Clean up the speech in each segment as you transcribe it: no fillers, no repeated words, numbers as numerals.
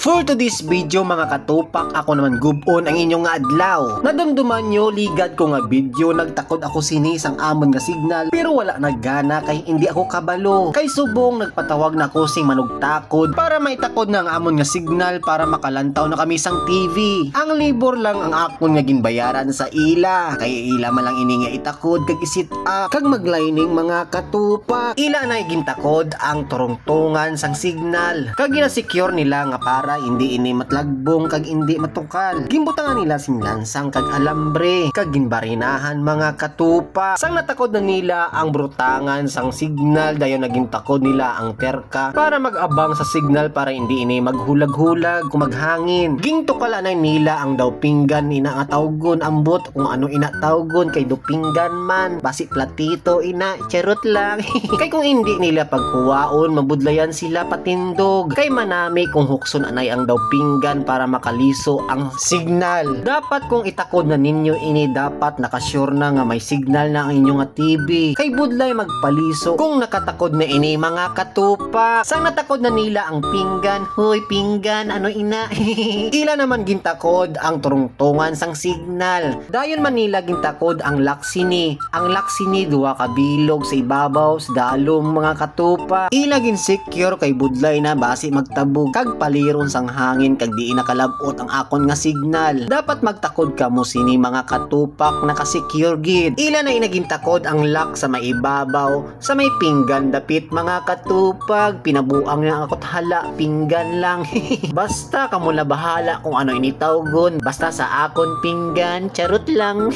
For today's video mga katupak, ako naman gubon ang inyong nga adlaw. Nadumduman nyo, ligad ko nga video, nagtakod ako sinis ang amon nga signal, pero wala naggana kay hindi ako kabalo. Kay subong nagpatawag na ako sing manugtakod para maitakod na ang amon nga signal para makalantaw na kami sang TV. Ang libor lang ang akon nga ginbayaran sa ila, kay ila malang ini nga itakod kag isit up kag maglining mga katupak. Ila na gintakod ang turungtungan sang signal, kag gina-secure nila nga para hindi ini matlagbong kag hindi matukal. Gimbutangan nila sing lansang kag alambre kag ginbarinahan mga katupa. Sang natakod na nila ang brutangan sang signal, dayon naging takod nila ang terka para mag-abang sa signal para hindi ini maghulag-hulag kung maghangin. Gingtukala na nila ang daw pinggan ina nga tawgon, ambot kung ano ina tawgon kay do pinggan man basi platito ina, charot lang. Kay kung hindi nila pagkuwaon mabudlayan sila patindog, kay manami kung hukson anay ang daw pinggan para makaliso ang signal. Dapat kung itakod na ninyo ini, dapat nakasure na nga may signal na ang inyong nga TV, kay budlay magpaliso kung nakatakod na ini mga katupa. Sang natakod na nila ang pinggan, hoy pinggan ano ina. Ila naman gintakod ang turungtungan sang signal, dayon man nila gintakod ang laksini. Ang laksini duwa ka bilog sa ibabaw sa dalom mga katupa. Ila gin secure kay budlay na basi magtabog kag paliron sang hangin kag di nakalabot ang akon nga signal. Dapat magtakod ka mo sini mga katupak naka-secure gid. Ila na inagintakod ang lock sa may ibabaw sa may pinggan dapit mga katupag. Pinabuang nga akot hala pinggan lang. Basta kamo na bahala kung ano initawgon, basta sa akon pinggan, charot lang.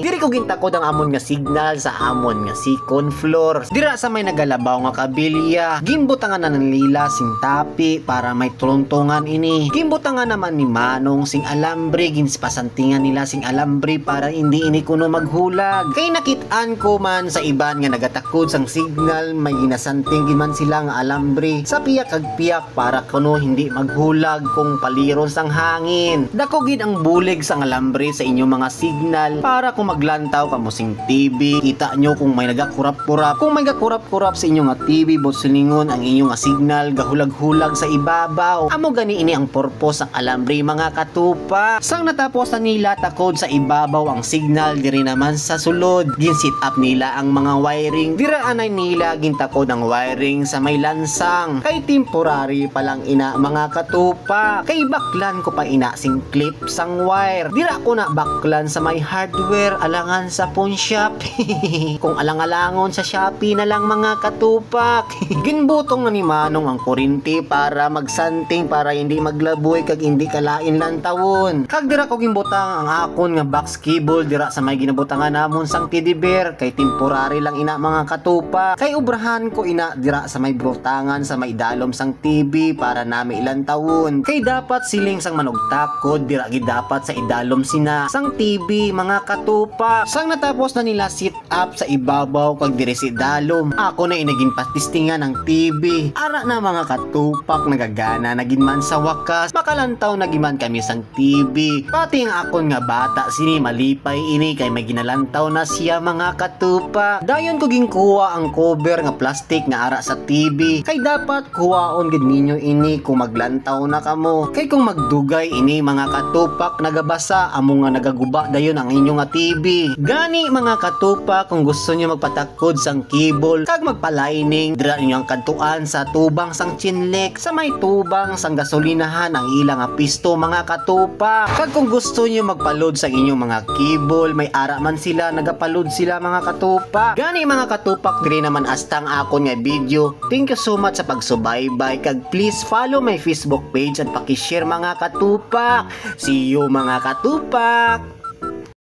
Diri ko gintakod ang amon nga signal sa amon nga second floor. Dira sa may nagalabaw nga kabilya, gimbutangan na nila sing tapi para may turungtungan ini. Gimbutangan naman ni Manong sing alambre, ginspasantingan nila sing alambre para hindi ini kuno maghulag. Kay nakitaan ko man sa iban nga nagatakod sang signal, may ginasanting giman sila nga alambre sa piyak kag piyak para kuno hindi maghulag kung paliron sang hangin. Dako gid ang bulig sang alambre sa inyong mga signal para kung maglantaw kamo sing TV, kita nyo kung may nagakurap-kurap. Kung may gakurap-kurap sa inyong nga TV, botsulingon ang inyong nga signal gahulag-hulag sa ibabaw. Amo gani ini ang purpose ang alambre mga katupa. Sang natapos na nila takod sa ibabaw ang signal, diri naman sa sulod gin-set up nila ang mga wiring. Dira anay nila gintakod ang wiring sa may lansang, kay temporary pa lang ina mga katupa. Kay baklan ko pa ina sing clip sang wire. Dira ko na baklan sa may hardware alangan sa pawn shop. Kung alang-alangon sa Shopee na lang mga katupak. Ginbutong na ni Manong ang kurinti para magsanting para hindi maglaboy kag hindi kalain lang tawon. Kag dira ko gimbutang ang akon nga box cable dira sa may ginabutangan namon sang teddy bear, kay temporary lang ina mga katupa. Kay ubrahan ko ina dira sa may brutangan sa may dalom sang TV para nami ilang tawon. Kay dapat siling sang manugtakod dira gid dapat sa idalom sina sang TV mga katupa. Sang natapos na nila set up sa ibabaw kag diri si dalom, ako na inagin patistingan ang TV. Ara na mga katupak nagagana nagin man sa wakas, makalantaw nagiman kami sang TV. Pati ang akon nga bata sini malipay ini kay may ginalantaw na siya mga katupa. Dayon ko ginkuha ang cover nga plastic nga ara sa TV, kay dapat kuwaon gid ninyo ini kung maglantaw na kamo. Kay kung magdugay ini mga katupak nagabasa amo nga nagaguba dayon ang inyo nga TV. Gani mga katupak, kung gusto niyo magpatakod sang cable kag magpalining, dira ninyo ang kantuan sa tubang sang chinlek sa may tubang sang gasolinahan ang ilang nga pisto mga katupak. Kag kung gusto niyo magpaload sa inyong mga cable, may ara man sila nagapaload sila mga katupak. Gani mga katupak, diri naman astang akon nga video. Thank you so much sa pagsubaybay kag please follow my Facebook page at paki-share mga katupak. See you mga katupak.